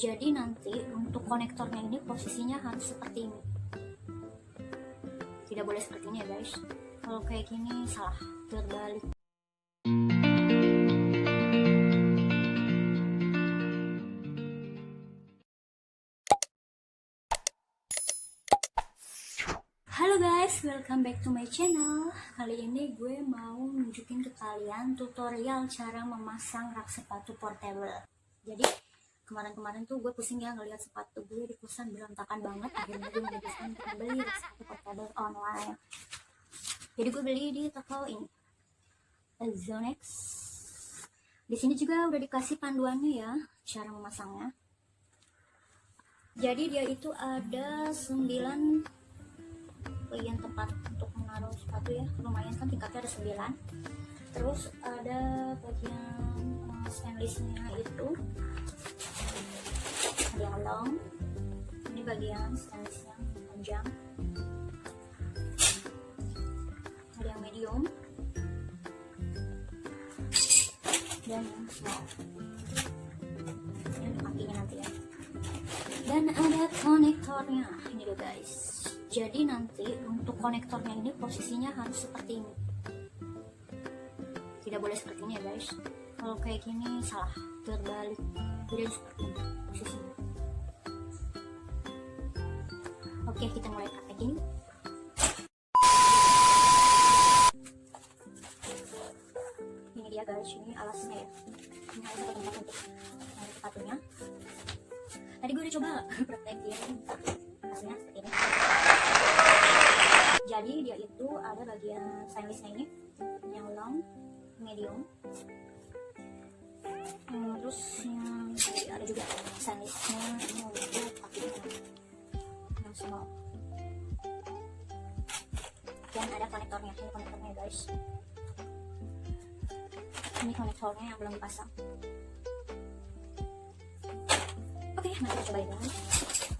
Jadi nanti untuk konektornya ini posisinya harus seperti ini, tidak boleh seperti ini ya guys. Kalau kayak gini salah, terbalik. Halo guys, welcome back to my channel. Kali ini gue mau nunjukin ke kalian tutorial cara memasang rak sepatu portable. Jadi kemarin-kemarin tuh gue pusing ya ngeliat sepatu gue di kosan berantakan banget. Akhirnya gue memutuskan untuk membeli rak sepatu portable online. Jadi gue beli di toko ini, Zonex. Di sini juga udah dikasih panduannya ya, cara memasangnya. Jadi dia itu ada 9 bagian tempat untuk menaruh sepatu ya, lumayan kan tingkatnya ada 9. Terus ada bagian stainlessnya itu, ada yang long, ini bagian stainless yang panjang, ada yang medium dan yang small. Ini untuk kakinya nanti ya. Dan ada konektornya ini tuh guys. Jadi nanti untuk konektornya ini posisinya harus seperti ini, tidak boleh seperti ini ya guys. Kalau kayak gini salah, terbalik. Jadi seperti ini posisinya. Oke, kita mulai praktekin. Ini dia guys, ini alasnya ya. Ini alasnya tempat untuk menaruh sepatunya. Tadi gue udah coba praktekin, hasilnya seperti ini. Jadi dia itu ada bagian stainlessnya ini, yang long, medium, terus yang ada juga stainlessnya ini untuk kakinya, yang small. Dan ada konektornya, ini konektornya guys. Ini konektornya yang belum dipasang. Oke, mari kita coba ini.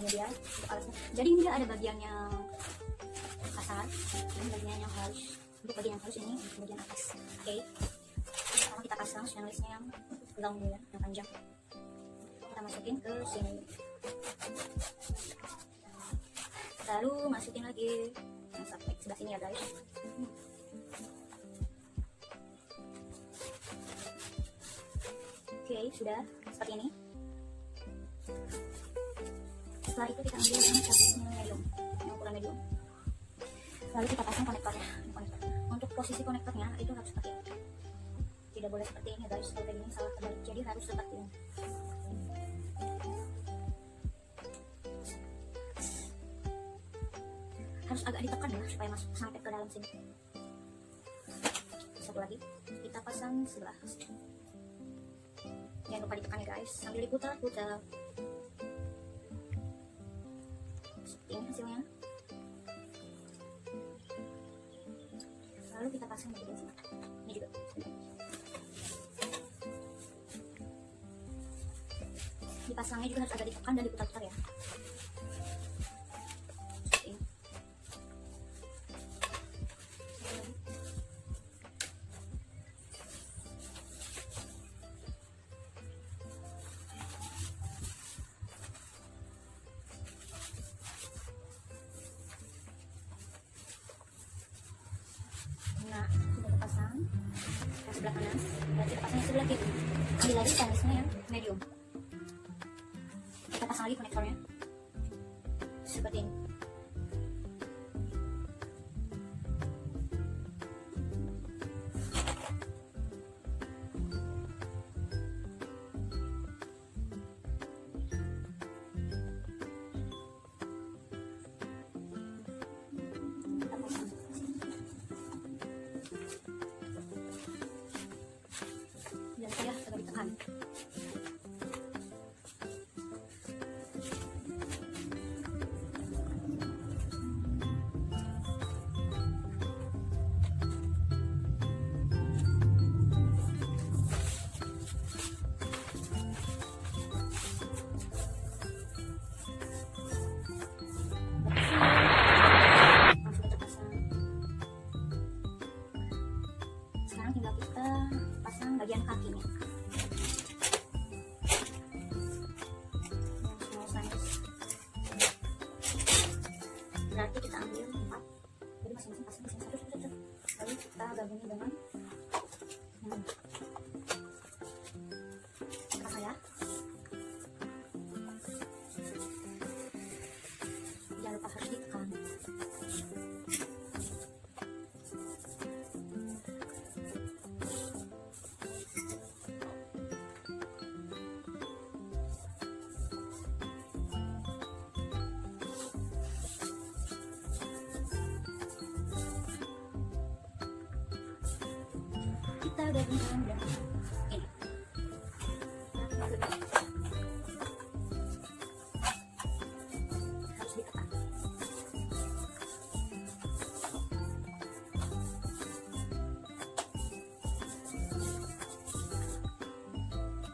Ini dia untuk alasnya. Jadi ini dia ada bagian yang kasar, ini bagian yang halus. Untuk bagian yang halus ini bagian atas. Oke, sekarang kita pasang stainlessnya yang long ya, yang panjang. Kita masukin ke sini, lalu masukin lagi yang sampai sebelah sini ya guys. Oke, sudah seperti ini. Setelah itu kita ambil yang stainlessnya medium, yang ukuran medium. Lalu kita pasang konektornya. Untuk posisi konektornya itu harus seperti ini, tidak boleh seperti ini guys. Kalau kayak gini salah, terbalik. Jadi harus seperti ini. Harus agak ditekan ya supaya masuk sampai ke dalam sini. Satu lagi kita pasang sebelah sini. Jangan lupa ditekan ya guys, sambil diputar-putar. Seperti ini hasilnya. Lalu kita pasang di bagian sini. Ini juga. Dipasangnya juga harus agak ditekan dan diputar-putar ya. Seperti ini. Nah, sudah terpasang ke sebelah kanan, dan kita pasang sebelah kiri. Ambil lagi stainlessnya yang medium. Kita pasang lagi konektornya seperti ini. Dan saya agak ditekan. digabungin dengan Prakarya. Jangan lupa harus ditekan. Kita udah gabungkan dan ini harus ditekan.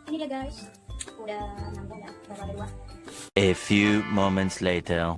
Ini dia guys, udah nyambung ya, udah ada dua. A few moments later.